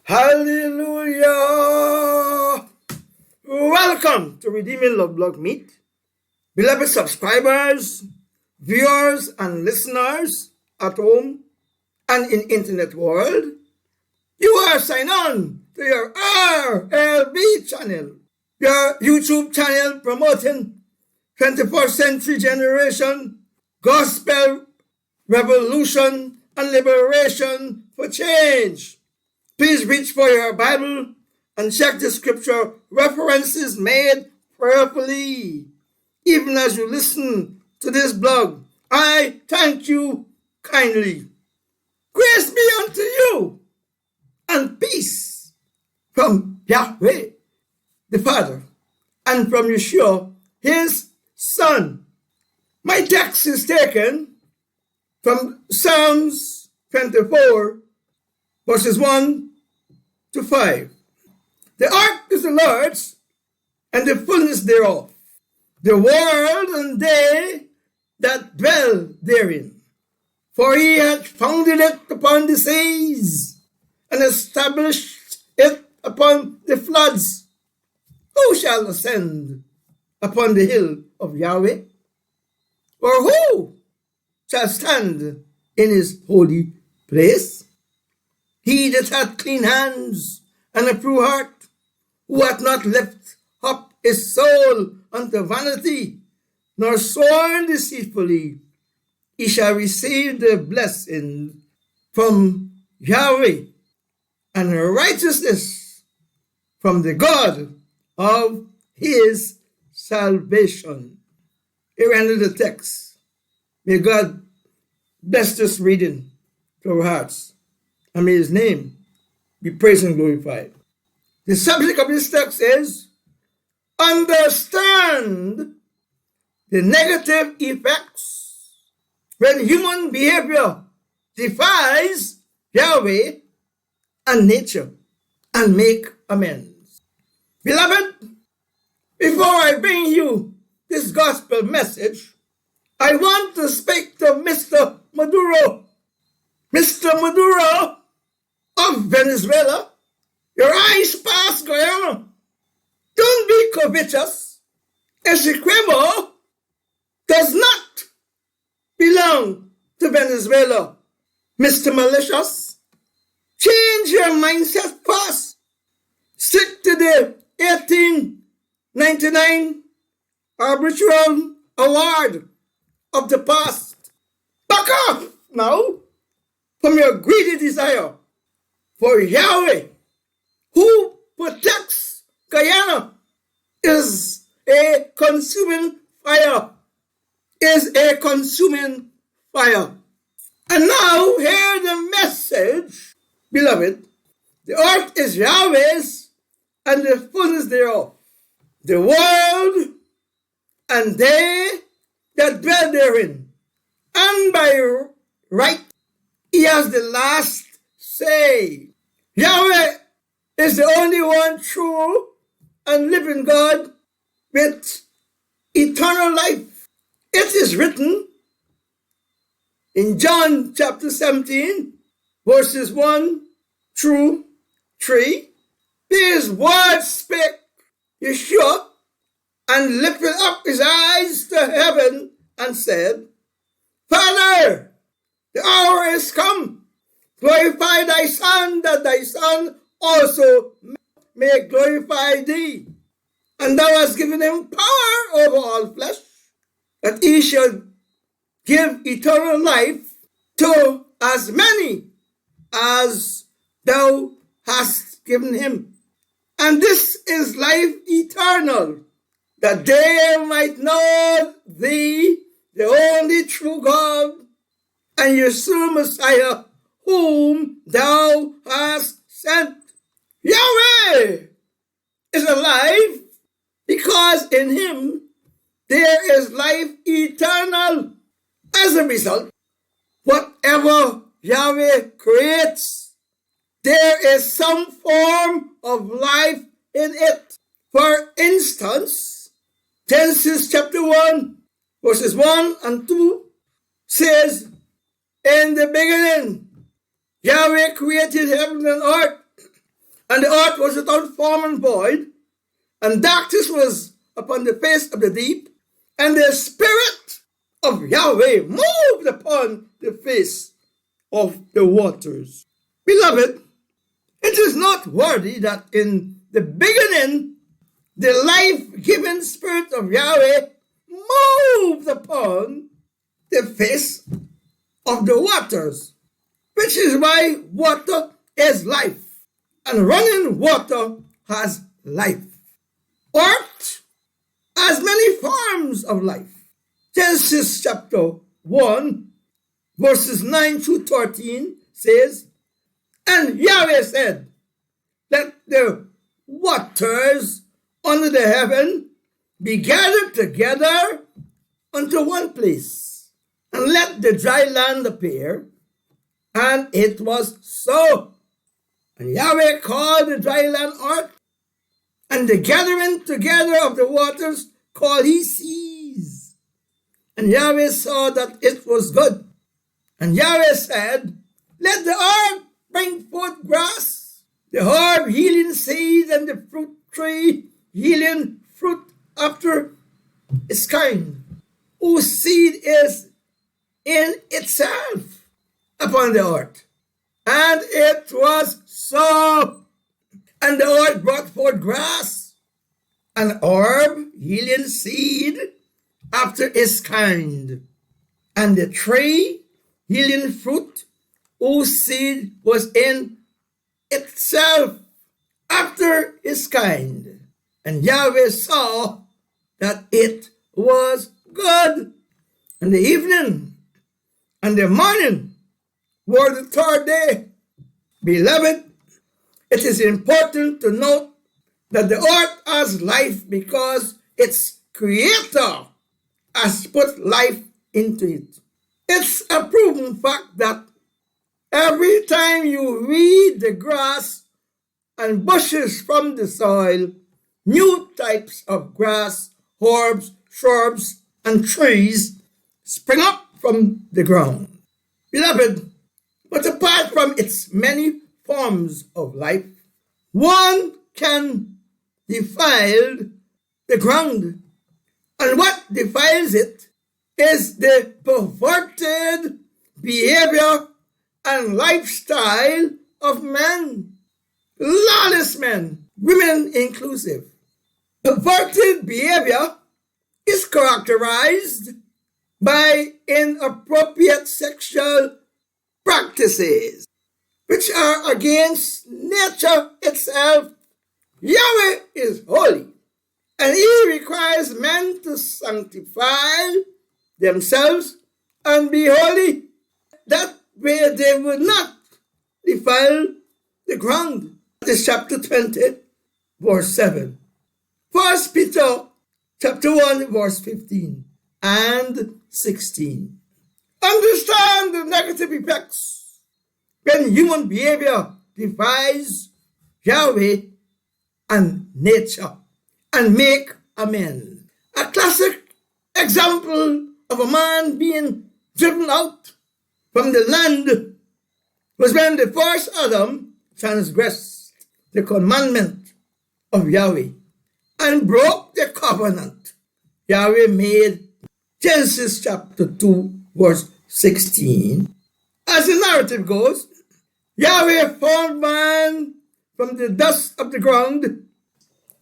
Hallelujah! Welcome to Redeeming Love Blog Meet. Beloved subscribers, viewers, and listeners at home and in internet world, you are signed on to your RLB channel, your YouTube channel promoting 21st century generation, gospel, revolution, and liberation for change. Please reach for your Bible and check the scripture references made prayerfully. Even as you listen to this blog, I thank you kindly. Grace be unto you and peace from Yahweh, the Father, and from YESHUA, his Son. My text is taken from Psalms 24, verses 1 to 5. The ark is the Lord's, and the fullness thereof, the world and they that dwell therein. For he hath founded it upon the seas, and established it upon the floods. Who shall ascend upon the hill of Yahweh? Or who shall stand in his holy place? He that hath clean hands and a pure heart, who hath not lifted up his soul unto vanity, nor sworn deceitfully, he shall receive the blessing from Yahweh, and righteousness from the God of his salvation. Here ended the text. May God bless this reading to our hearts, and may his name be praised and glorified. The subject of this text is understand the negative effects when human behavior defies Yahweh and nature, and make amends. Beloved, before I bring you this gospel message, I want to speak to Mr. Maduro. Mr. Maduro of Venezuela, your eyes pass Guyana. Don't be covetous. Essequibo does not belong to Venezuela. Mr. Malicious, change your mindset fast. Stick to the 1899 arbitral award of the past. Back off now from your greedy desire for Yahweh, who protects Guyana, is a consuming fire. And now hear the message, beloved. The earth is Yahweh's, and the fullness thereof, the world and they that dwell therein. And by right, he has the last say. Yahweh is the only one true and living God with eternal life. It is written in John chapter 17, verses 1 through 3. These words spake YESHUA, and lifted up his eyes to heaven and said, Father, the hour is come. Glorify thy Son, that thy Son also may glorify thee. And thou hast given him power over all flesh, that he shall give eternal life to as many as thou hast given him. And this is life eternal, that they might know thee, the only true God, and YESHUA Messiah, whom thou hast sent. Yahweh is alive, because in him there is life eternal. As a result, whatever Yahweh creates, there is some form of life in it. For instance, Genesis chapter 1, verses 1 and 2 says, In the beginning, Yahweh created heaven and earth, And the earth was without form and void, and darkness was upon the face of the deep, and the Spirit of Yahweh moved upon the face of the waters. Beloved, it is noteworthy that in the beginning, the life-giving Spirit of Yahweh moved upon the face of the waters, which is why water is life, and running water has life. Earth has many forms of life. Genesis chapter 1, verses 9 through 13 says, "And Yahweh said, let the waters under the heaven be gathered together unto one place, and let the dry land appear. And it was so. And Yahweh called the dry land earth, and the gathering together of the waters called he seas. And Yahweh saw that it was good. And Yahweh said, let the earth bring forth grass, the herb yielding seed, and the fruit tree yielding fruit after its kind, whose seed is in itself upon the earth. And it was so. And the earth brought forth grass, and herb yielding seed after its kind, and the tree yielding fruit, whose seed was in itself after its kind. And Yahweh saw that it was good. And the evening and the morning were the third day. Beloved, it is important to note that the earth has life because its creator has put life into it. It's a proven fact that every time you weed the grass and bushes from the soil, new types of grass, herbs, shrubs, and trees spring up from the ground. Beloved, but apart from its many forms of life, one can defile the ground. And what defiles it is the perverted behavior and lifestyle of men. Lawless men, women inclusive. Perverted behavior is characterized by inappropriate sexual practices, which are against nature itself. Yahweh is holy, and he requires men to sanctify themselves and be holy. That way they will not defile the ground. This is chapter 20, verse 7. 1 Peter chapter 1, verse 15 and 16. Understand the negative effects when human behavior defies Yahweh and nature, and make amends. A classic example of a man being driven out from the land was when the first Adam transgressed the commandment of Yahweh and broke the covenant Yahweh made. Genesis chapter 2, verse 16. As the narrative goes, Yahweh formed man from the dust of the ground,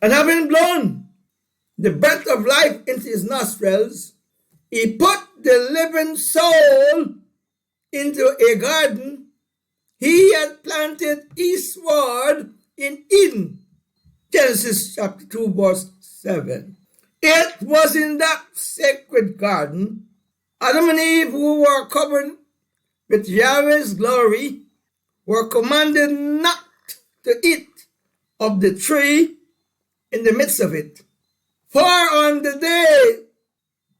and having blown the breath of life into his nostrils, he put the living soul into a garden he had planted eastward in Eden. Genesis chapter 2, verse 7. It was in that sacred garden Adam and Eve, who were covered with Yahweh's glory, were commanded not to eat of the tree in the midst of it. For on the day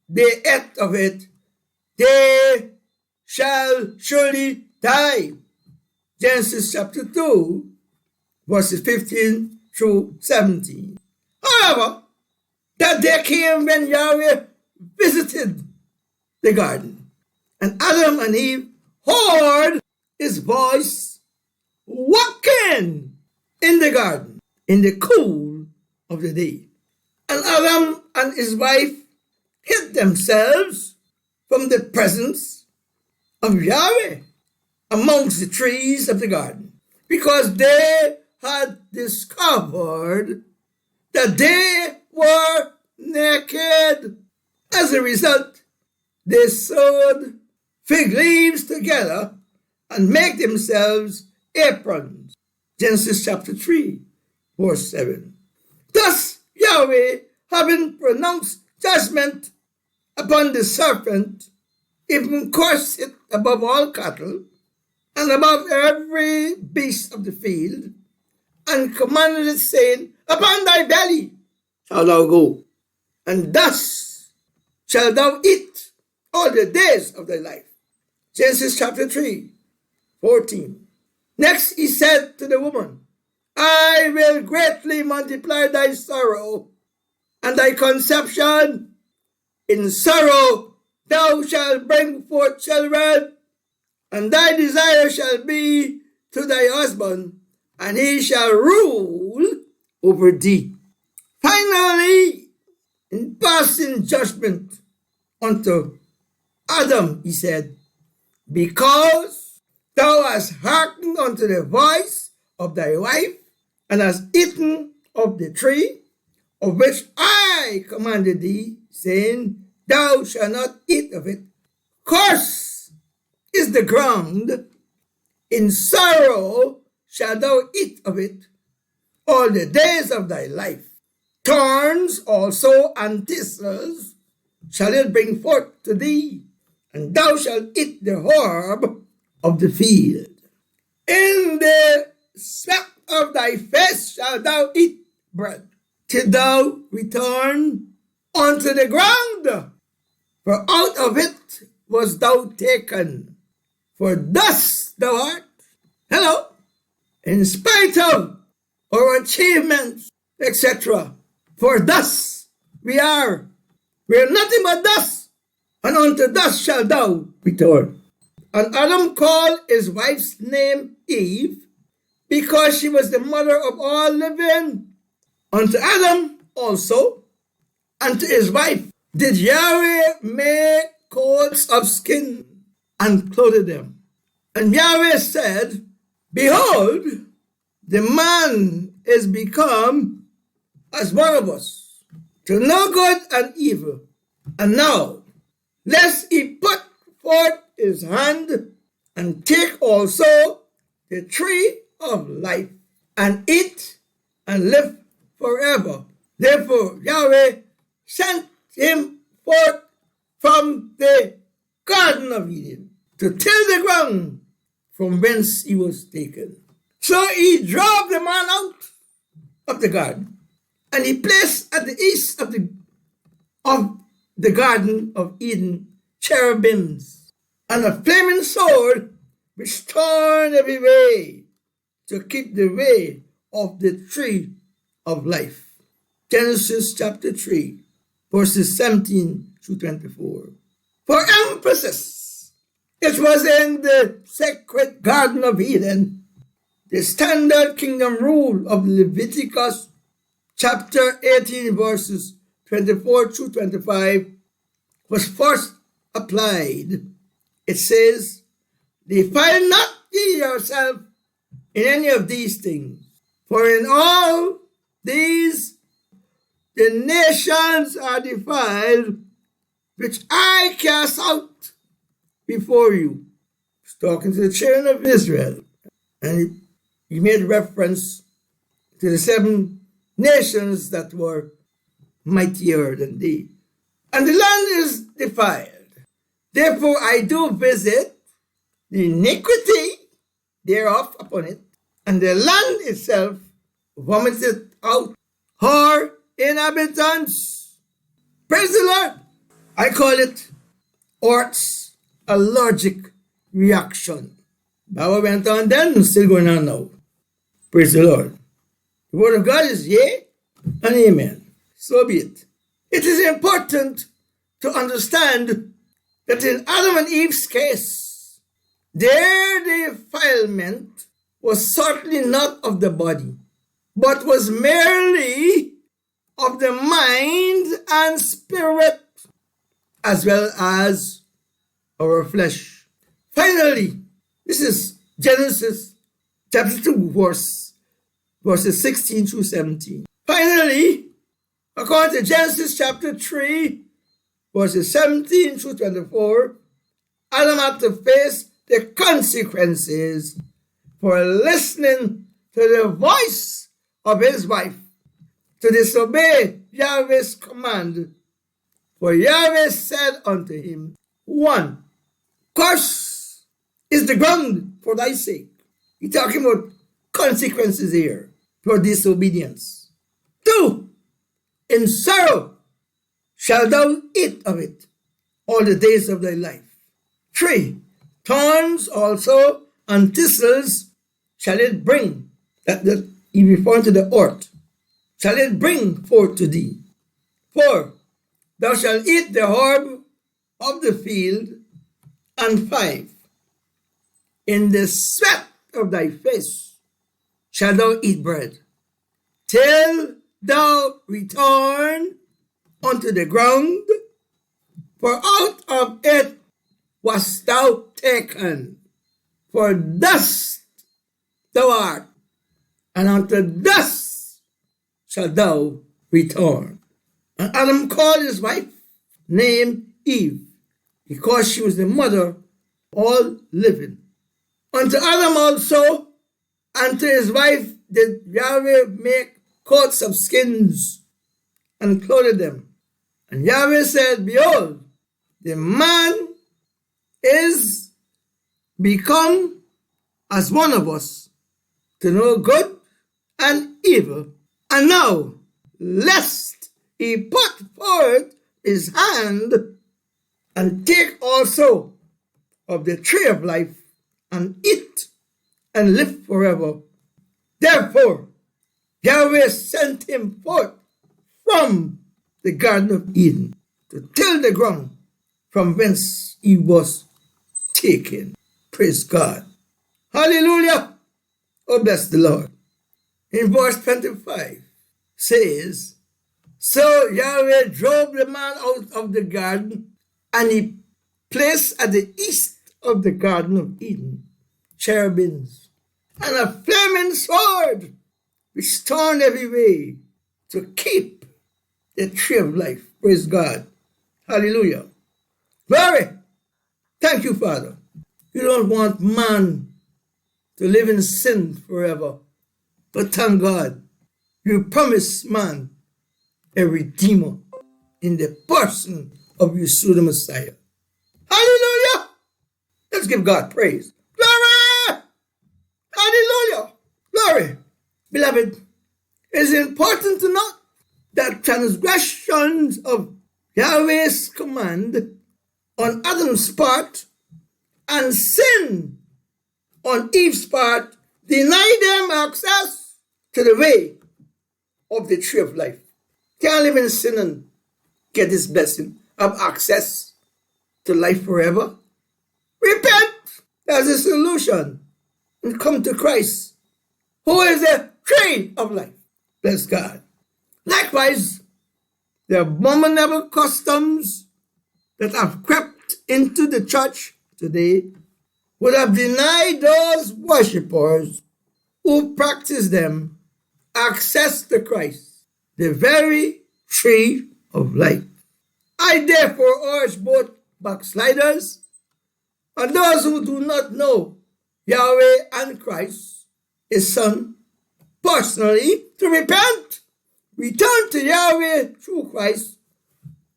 they ate of it, they shall surely die. Genesis chapter 2, verses 15 through 17. However, that day came when Yahweh visited the garden, and Adam and Eve heard his voice walking in the garden in the cool of the day. And Adam and his wife hid themselves from the presence of Yahweh amongst the trees of the garden, because they had discovered that they were naked. As a result, they sewed fig leaves together and make themselves aprons. Genesis chapter 3, verse 7. Thus Yahweh, having pronounced judgment upon the serpent, even cursed it above all cattle, and above every beast of the field, and commanded it, saying, Upon thy belly shalt thou go, and thus shalt thou eat all the days of thy life. Genesis chapter 3, 14. Next he said to the woman, I will greatly multiply thy sorrow and thy conception. In sorrow thou shalt bring forth children, and thy desire shall be to thy husband, and he shall rule over thee. Finally, in passing judgment unto Adam, he said, Because thou hast hearkened unto the voice of thy wife, and hast eaten of the tree of which I commanded thee, saying, Thou shalt not eat of it. Cursed is the ground, in sorrow shalt thou eat of it all the days of thy life. Thorns also and thistles shall it bring forth to thee, and thou shalt eat the herb of the field. In the sweat of thy face shalt thou eat bread, till thou return unto the ground, for out of it was thou taken, for thus thou art. Hello. In spite of our achievements, etc., for thus we are. We are nothing but dust, and unto dust shalt thou return. And Adam called his wife's name Eve, because she was the mother of all living. Unto Adam also, and to his wife, did Yahweh make coats of skin and clothed them. And Yahweh said, Behold, the man is become as one of us, to know good and evil. And now, lest he put forth his hand and take also the tree of life, and eat and live forever. Therefore Yahweh sent him forth from the Garden of Eden to till the ground from whence he was taken. So he drove the man out of the garden, and he placed at the east of the Garden of Eden cherubims and a flaming sword which turned every way to keep the way of the tree of life. Genesis chapter 3, verses 17 through 24. For emphasis, it was in the sacred Garden of Eden, the standard kingdom rule of Leviticus chapter 18, verses 24 through 25 was first applied. It says, Defile not ye yourself in any of these things, for in all these the nations are defiled, which I cast out before you. He's talking to the children of Israel, and he made reference to the 7 nations that were mightier than they. And the land is defiled. Therefore I do visit the iniquity thereof upon it, and the land itself vomited out her inhabitants. Praise the Lord. I call it Ort's allergic reaction. That went on then, still going on now. Praise the Lord. The word of God is yea and amen. So be it. It is important to understand that in Adam and Eve's case, their defilement was certainly not of the body, but was merely of the mind and spirit, as well as our flesh. Finally, this is Genesis chapter 2, verses 16 through 17. Finally, according to Genesis chapter 3, verses 17 through 24, Adam had to face the consequences for listening to the voice of his wife, to disobey Yahweh's command. For Yahweh said unto him, 1. Curse is the ground for thy sake. He's talking about consequences here for disobedience. 2. In sorrow shalt thou eat of it all the days of thy life. 3. Thorns also and thistles shall it bring, that he referred to the earth, shall it bring forth to thee. 4. Thou shalt eat the herb of the field. And 5. In the sweat of thy face shalt thou eat bread, till thou return unto the ground, for out of it wast thou taken. For dust thou art, and unto dust shalt thou return. And Adam called his wife named Eve, because she was the mother of all living. Unto Adam also, and to his wife, did Yahweh make coats of skins, and clothed them. And Yahweh said, Behold, the man is become as one of us, to know good and evil. And now, lest he put forth his hand, and take also of the tree of life, and eat, and live forever. Therefore, Yahweh sent him forth from the Garden of Eden, to till the ground from whence he was taken. Praise God. Hallelujah. Oh, bless the Lord. In verse 25 says, So Yahweh drove the man out of the garden, and he placed at the east of the Garden of Eden cherubims, and a flaming sword which turned every way, to keep the tree of life. Praise God. Hallelujah. Glory. Thank you, Father. You don't want man to live in sin forever. But thank God, you promised man a redeemer in the person of Yeshua the Messiah. Hallelujah. Let's give God praise. Glory. Hallelujah. Glory. Beloved, it is important to note that transgressions of Yahweh's command on Adam's part and sin on Eve's part deny them access to the way of the tree of life. Can't live in sin and get this blessing of access to life forever. Repent. That's the solution. And come to Christ, who is the tree of life. Bless God. Likewise, the abominable customs that have crept into the church today would have denied those worshippers who practice them access to Christ, the very tree of life. I therefore urge both backsliders and those who do not know Yahweh and Christ, his Son, personally, to repent. Return to Yahweh through Christ,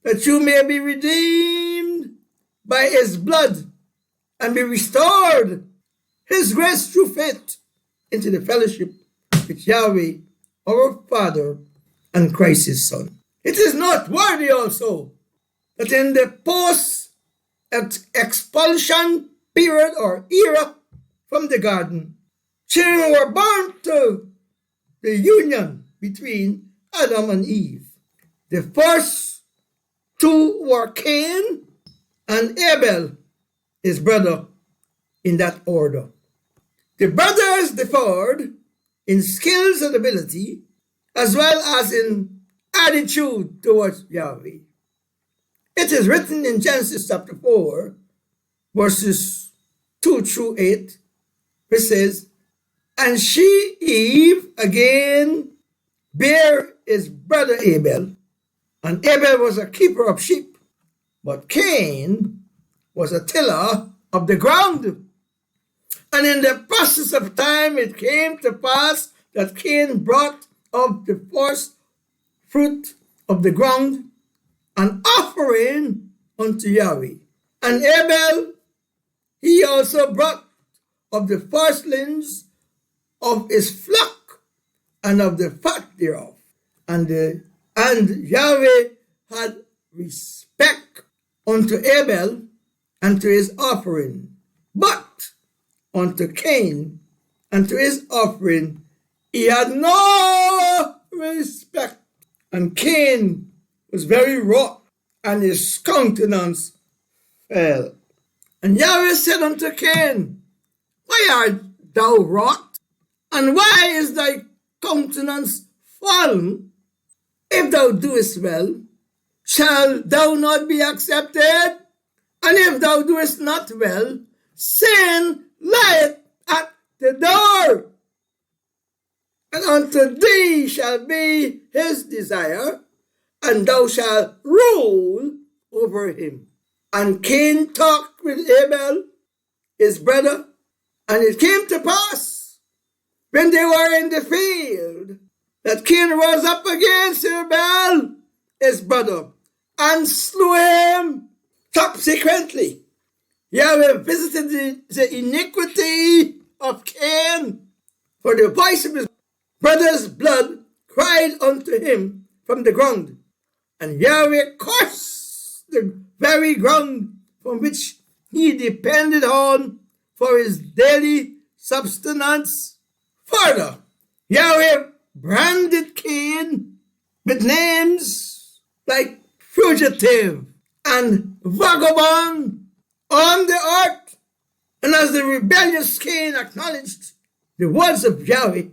that you may be redeemed by his blood and be restored his grace through faith into the fellowship with Yahweh, our Father, and Christ his Son. It is noteworthy also that in the post-expulsion period or era from the garden, children were born to the union between Adam and Eve. The first two were Cain and Abel, his brother, in that order. The brothers differed in skills and ability, as well as in attitude towards Yahweh. It is written in Genesis chapter 4, verses 2 through 8, which says, "And she, Eve, again bare his brother Abel, and Abel was a keeper of sheep, but Cain was a tiller of the ground. And in the process of time it came to pass that Cain brought of the first fruit of the ground an offering unto Yahweh. And Abel, he also brought of the firstlings of his flock and of the fat thereof. And Yahweh had respect unto Abel and to his offering, but unto Cain and to his offering he had no respect. And Cain was very wroth, and his countenance fell. And Yahweh said unto Cain, Why art thou wroth? And why is thy countenance fallen? If thou doest well, shall thou not be accepted? And if thou doest not well, sin lieth at the door. And unto thee shall be his desire, and thou shalt rule over him. And Cain talked with Abel, his brother, and it came to pass, when they were in the field, that Cain rose up against Abel, his brother, and slew him. Subsequently, Yahweh visited the iniquity of Cain, for the voice of his brother's blood cried unto him from the ground. And Yahweh cursed the very ground from which he depended on for his daily subsistence. Further, Yahweh branded Cain with names like fugitive and vagabond on the earth. And as the rebellious Cain acknowledged the words of Yahweh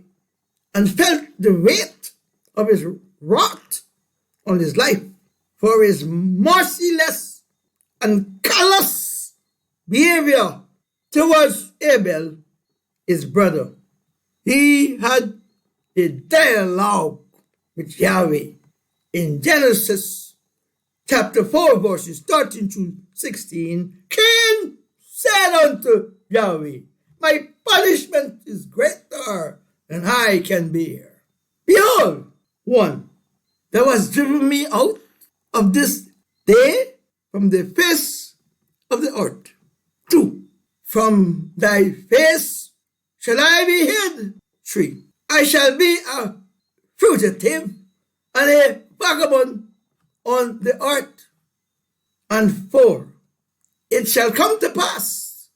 and felt the weight of his wrath on his life for his merciless and callous behavior towards Abel, his brother, he had a dialogue with Yahweh in Genesis chapter 4, verses 13 to 16. Cain said unto Yahweh, My punishment is greater than I can bear. Behold, 1, thou hast driven me out of this day from the face of the earth. 2, from thy face shall I be hid. 3, I shall be a fugitive and a vagabond on the earth. And 4, it shall come to pass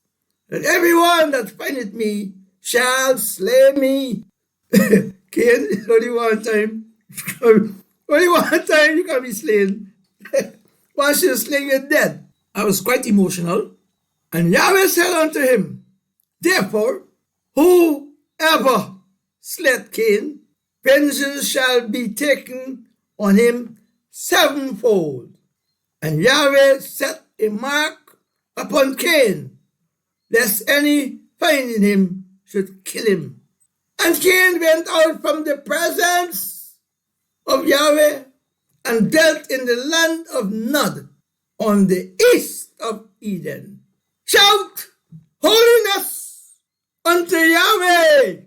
that everyone that findeth me shall slay me. Cain, only one time. Only one time you can be slain. Once you're slain, you're dead. I was quite emotional. And Yahweh said unto him, Therefore, whoever slayeth Cain, vengeance shall be taken on him sevenfold. And Yahweh set a mark upon Cain, lest any finding him should kill him. And Cain went out from the presence of Yahweh and dwelt in the land of Nod on the east of Eden. Shout holiness unto Yahweh,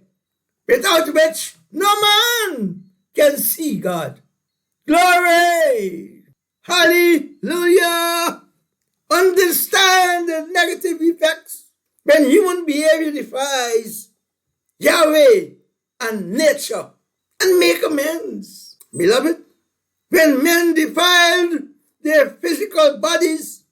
without which no man can see God. Glory! Hallelujah! Understand the negative effects when human behavior defies Yahweh and nature, and make amends. Beloved, when men defiled their physical bodies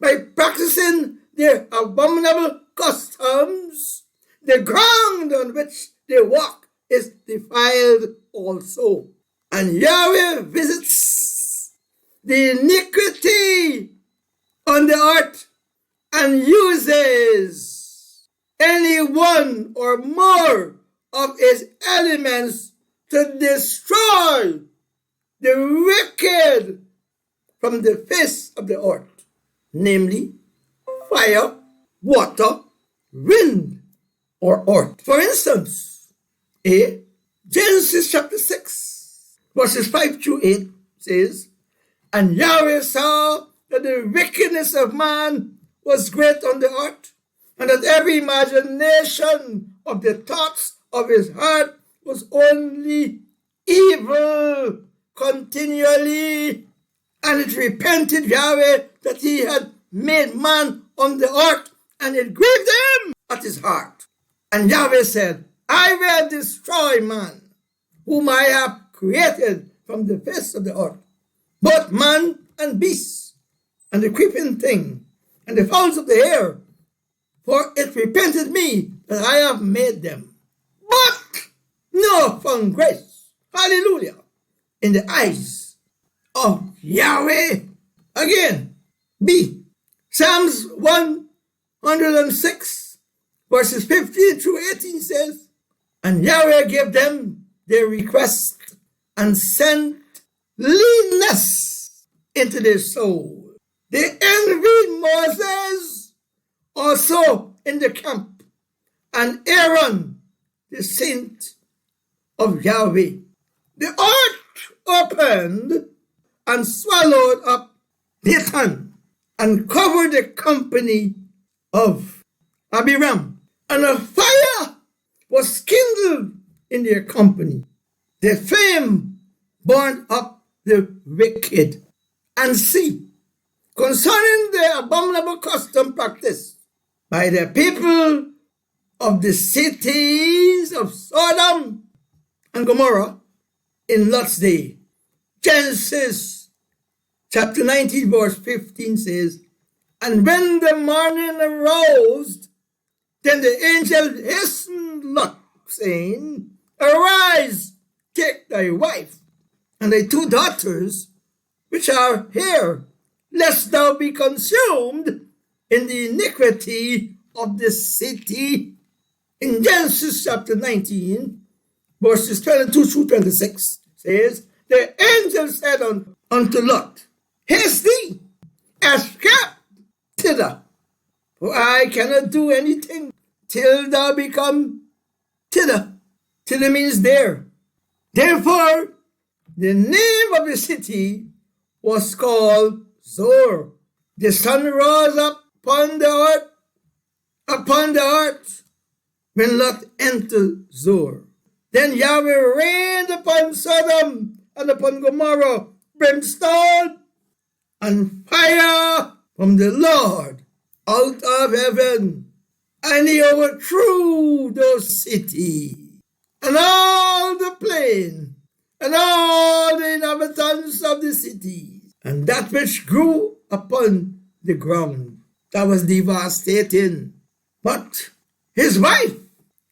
by practicing their abominable customs, the ground on which they walk is defiled also. And Yahweh visits the iniquity on the earth and uses any one or more of his elements to destroy the wicked from the face of the earth, namely fire, water, wind, or earth. For instance, Genesis chapter 6, verses 5 through 8 says, "And Yahweh saw that the wickedness of man was great on the earth, and that every imagination of the thoughts of his heart was only evil continually. And it repented Yahweh that he had made man on the earth, and it grieved him at his heart. And Yahweh said, I will destroy man, whom I have created from the face of the earth, both man and beast, and the creeping thing, and the fowls of the air, for it repented me that I have made them. But no found grace, hallelujah, in the eyes of Yahweh." Again, B. Psalms 106, verses 15 through 18 says, "And Yahweh gave them their request and sent leanness into their soul. They envied Moses also in the camp, and Aaron, the saint of Yahweh. The earth opened and swallowed up Dathan and covered the company of Abiram, and a fire was kindled in their company. The flame burned up the wicked. And see, concerning the abominable custom practiced by the people of the cities of Sodom and Gomorrah in Lot's day." Genesis chapter 19 verse 15 says, "And when the morning arose, then the angel hastened Lot, saying, Arise, take thy wife, and thy 2 daughters, which are here, lest thou be consumed in the iniquity of the city." In Genesis chapter 19, verses 22 through 26 says, "The angel said unto Lot, Haste thee, escape thither, for I cannot do anything till thou become thither." Thither means there. Therefore, the name of the city was called Zoar. The sun rose up upon the earth when Lot entered Zoar. Then Yahweh rained upon Sodom and upon Gomorrah brimstone and fire from the Lord out of heaven, and he overthrew those cities and all the plain and all the inhabitants of the cities, and that which grew upon the ground. That was devastating. But his wife,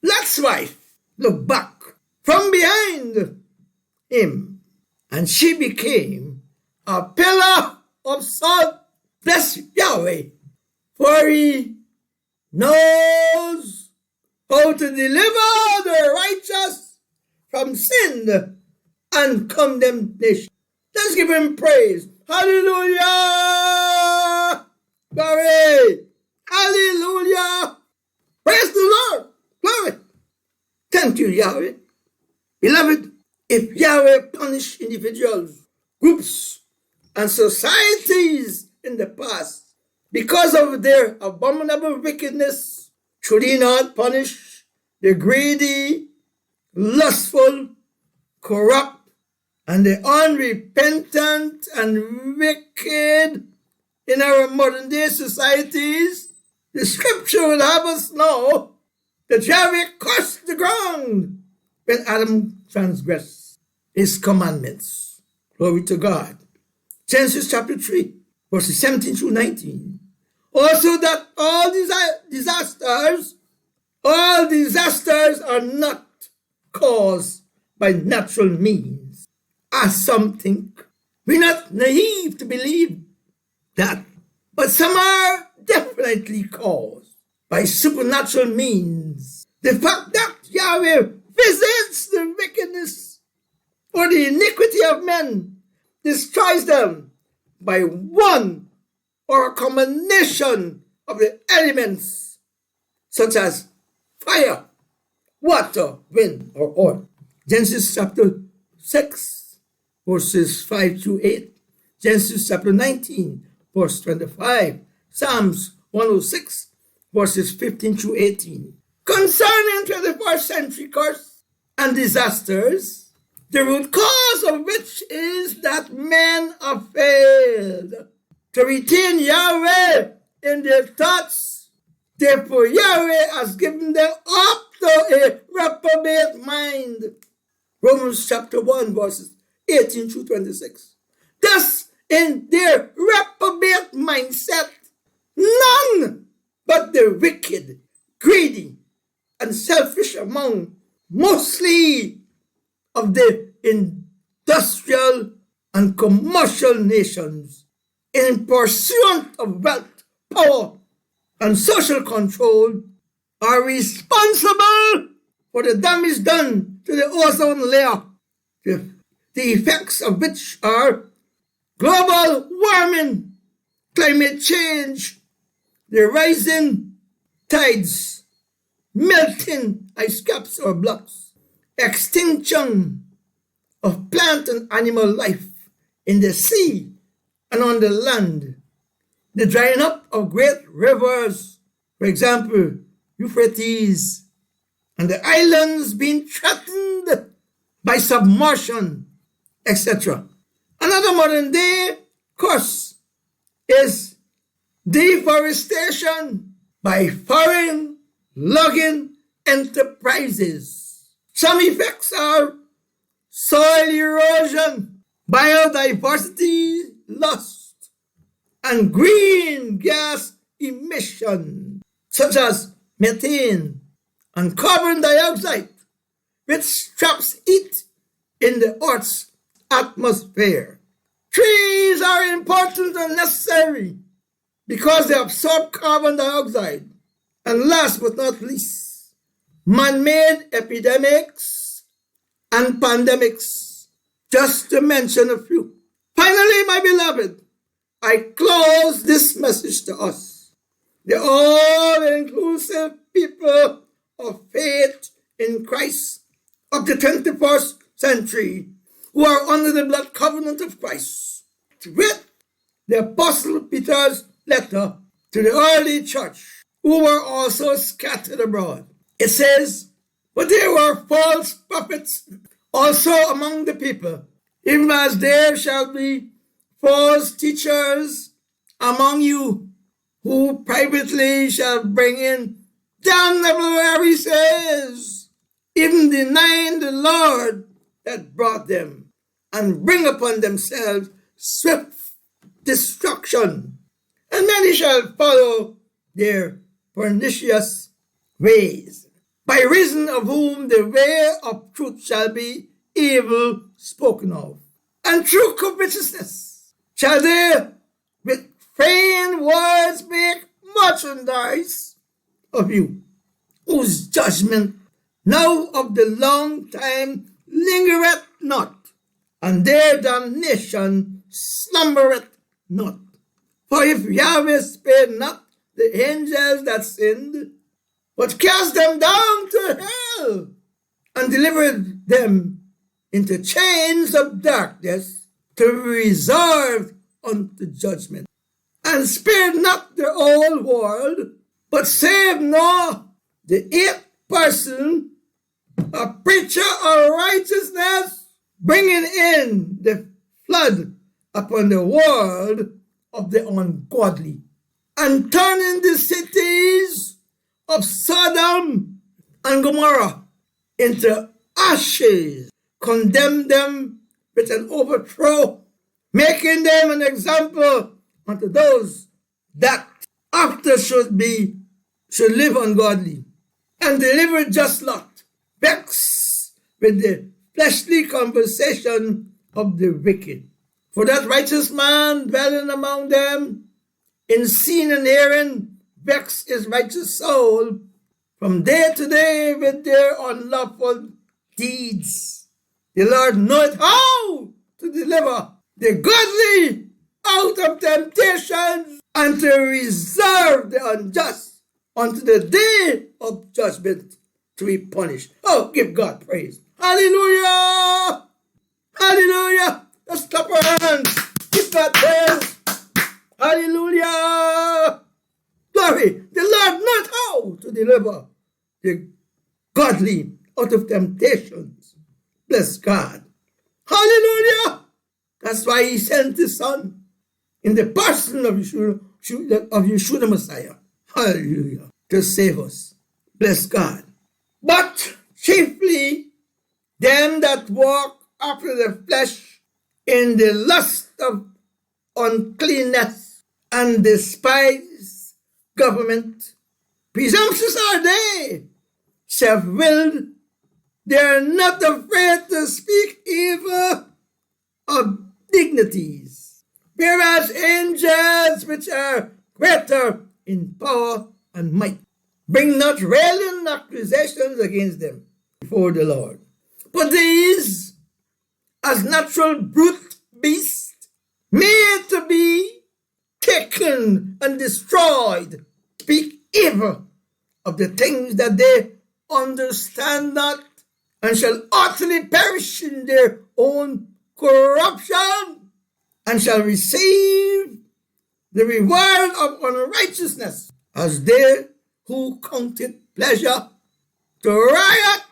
Lot's wife, looked back from behind him, and she became a pillar of salt. Bless Yahweh, for he knows how to deliver the righteous from sin and condemnation. Let's give him praise. Hallelujah! Glory! Hallelujah! Praise the Lord! Glory! Thank you, Yahweh. Beloved, if Yahweh punished individuals, groups, and societies in the past because of their abominable wickedness, should he not punish the greedy, lustful, corrupt, and the unrepentant and wicked in our modern day societies? The scripture will have us know that Yahweh cursed the ground when Adam transgressed his commandments. Glory to God. Genesis chapter 3, verses 17 through 19. Also that all disasters are not caused by natural means, as some think. We're not naive to believe that, but some are definitely caused by supernatural means. The fact that Yahweh visits the wickedness or the iniquity of men, destroys them by one or a combination of the elements, such as fire, water, wind, or earth. Genesis chapter 6, verses 5 through 8. Genesis chapter 19, verse 25. Psalms 106, verses 15 through 18. Concerning 21st century curse and disasters, the root cause of which is that men have failed to retain Yahweh in their thoughts. Therefore, Yahweh has given them up to a reprobate mind. Romans chapter 1, verses 18 through 26. Thus, in their reprobate mindset, none but the wicked, greedy, and selfish among mostly of the industrial and commercial nations, in pursuit of wealth, power, and social control, are responsible for the damage done to the ozone layer, the effects of which are global warming, climate change, the rising tides, melting ice caps or blocks, extinction of plant and animal life in the sea and on the land, the drying up of great rivers, for example, Euphrates, and the islands being threatened by submersion, etc. Another modern day curse is deforestation by foreign logging enterprises. Some effects are soil erosion, biodiversity loss, and green gas emission, such as methane and carbon dioxide, which traps heat in the Earth's atmosphere. Trees are important and necessary because they absorb carbon dioxide. And last but not least, man-made epidemics and pandemics, just to mention a few. Finally, my beloved, I close this message to us, the all-inclusive people of faith in Christ of the 21st century, who are under the blood covenant of Christ, with the Apostle Peter's letter to the early church, who were also scattered abroad. It says, but there were false prophets also among the people, even as there shall be false teachers among you, who privately shall bring in damnable heresies, even denying the Lord that brought them, and bring upon themselves swift destruction. And many shall follow their pernicious ways, by reason of whom the way of truth shall be evil spoken of. And through covetousness shall they with feigned words make merchandise of you, whose judgment now of the long time lingereth not, and their damnation slumbereth not. For if Yahweh spared not the angels that sinned, but cast them down to hell, and delivered them into chains of darkness, to be reserved unto judgment, and spared not the whole world, but saved Noah, the eighth person, a preacher of righteousness, bringing in the flood upon the world of the ungodly, and turning the cities of Sodom and Gomorrah into ashes, condemned them with an overthrow, making them an example unto those that after should live ungodly, and delivered just Lot, vexed with the fleshly conversation of the wicked. For that righteous man dwelling among them, in seeing and hearing, vexed his righteous soul from day to day with their unlawful deeds. The Lord knoweth how to deliver the godly out of temptations, and to reserve the unjust unto the day of judgment to be punished. Oh, give God praise. Hallelujah! Hallelujah! Let's clap our hands. Give God praise. Hallelujah! Glory! The Lord knows how to deliver the godly out of temptations. Bless God. Hallelujah! That's why he sent his son in the person of Yeshua the Messiah. Hallelujah. To save us. Bless God. But chiefly them that walk after the flesh in the lust of uncleanness and despise government. Presumptuous are they, self-willed. They are not afraid to speak evil of dignities, whereas angels which are greater in power and might bring not railing accusations against them before the Lord. But these, as natural brute beasts, made to be taken and destroyed, speak evil of the things that they understand not, and shall utterly perish in their own corruption, and shall receive the reward of unrighteousness, as they who count it pleasure to riot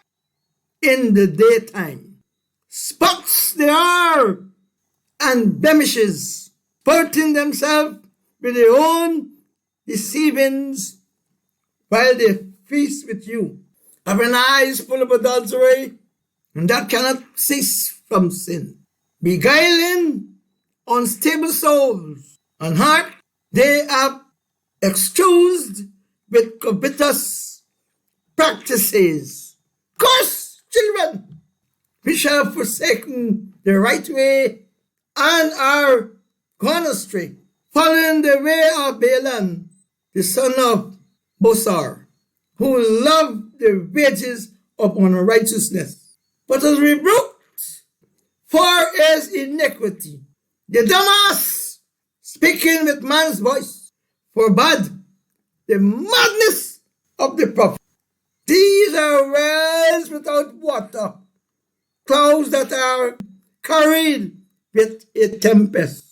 in the daytime. Spots they are, and blemishes, spurting themselves with their own deceivings while they feast with you, having eyes full of adultery, and that cannot cease from sin, beguiling unstable souls, and heart they have excused with covetous practices. Curse, children, we shall have forsaken the right way and are gone astray, following the way of Balaam, the son of Bosor, who loved the wages of unrighteousness, but was rebuked for his iniquity. The Damas, speaking with man's voice, forbade the madness of the prophet. These are wells without water, clouds that are carried with a tempest,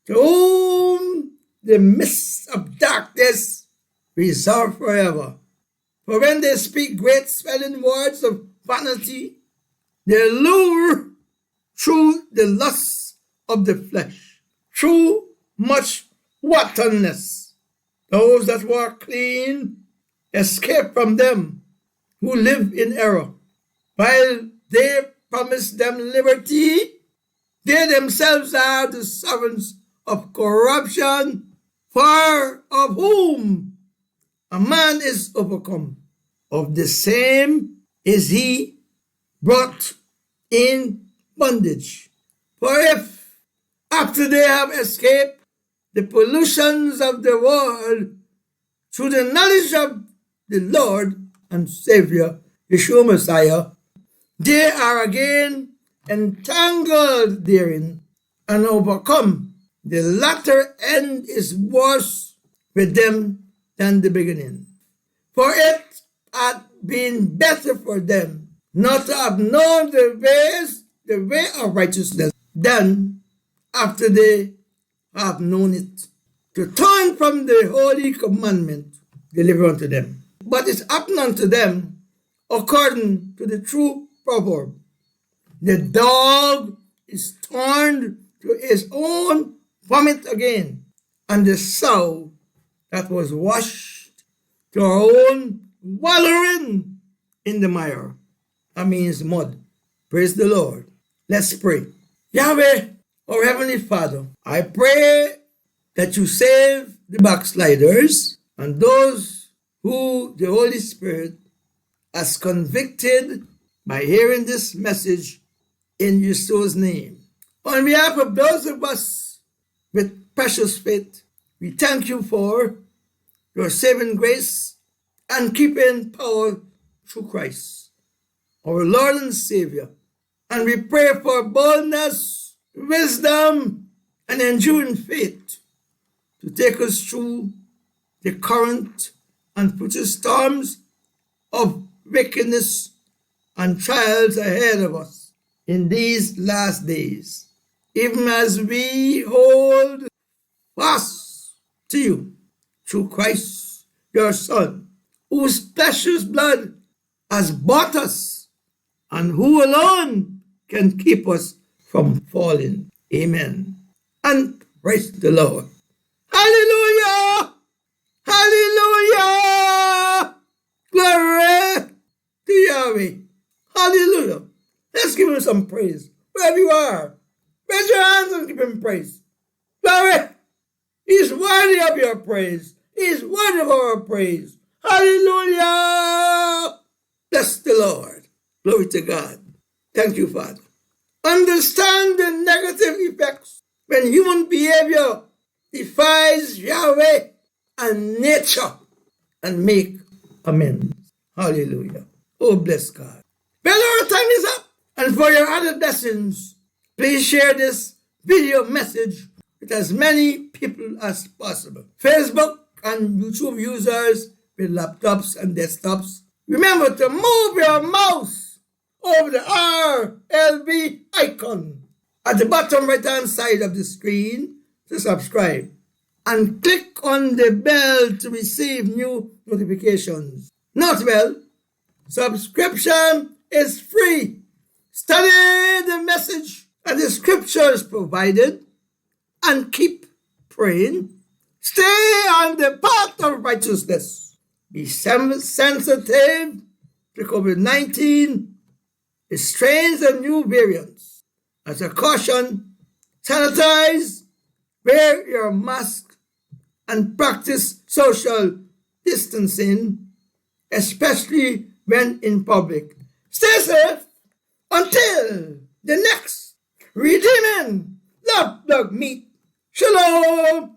to whom the mists of darkness reserve forever. For when they speak great swelling words of vanity, they lure through the lusts of the flesh, through much wantonness. Those that walk clean escape from them who live in error. While they promise them liberty, they themselves are the servants of corruption, for of whom a man is overcome, of the same is he brought in bondage. For if, after they have escaped the pollutions of the world, through the knowledge of the Lord and Savior, Yeshua Messiah, they are again entangled therein and overcome, the latter end is worse with them than the beginning. For it had been better for them not to have known the way of righteousness, than after they have known it, to turn from the holy commandment delivered unto them. But it happened unto them according to the true proverb: the dog is turned to his own vomit again, and the sow that was washed to her own wallowing in the mire. That means mud. Praise the Lord. Let's pray. Yahweh, our Heavenly Father, I pray that you save the backsliders and those who the Holy Spirit has convicted by hearing this message in Yeshua's name. On behalf of those of us with precious faith, we thank you for your saving grace and keeping power through Christ. our Lord and Savior. And we pray for boldness, wisdom, and enduring faith to take us through the current and future storms of wickedness and trials ahead of us in these last days, even as we hold fast to you through Christ, your Son, whose precious blood has bought us and who alone can keep us from falling. Amen. And praise the Lord. Hallelujah! Hallelujah! Glory to Yahweh. Hallelujah. Let's give him some praise. Wherever you are, raise your hands and give him praise. Glory. He's worthy of your praise. He's worthy of our praise. Hallelujah. Bless the Lord. Glory to God. Thank you, Father. Understand the negative effects when human behavior defies Yahweh and nature and make amends. Hallelujah. Oh, bless God. Well, our time is up. And for your other blessings, please share this video message with as many people as possible. Facebook and YouTube users with laptops and desktops, remember to move your mouse over the RLB icon at the bottom right hand side of the screen to subscribe, and click on the bell to receive new notifications. Note well, subscription is free. Study the message and the scriptures provided and keep praying. Stay on the path of righteousness. Be sensitive to COVID-19, the strange and new variants. As a caution, sanitize, wear your mask, and practice social distancing, especially when in public. Stay safe until the next Redeeming Love Blog Meet. Shalom.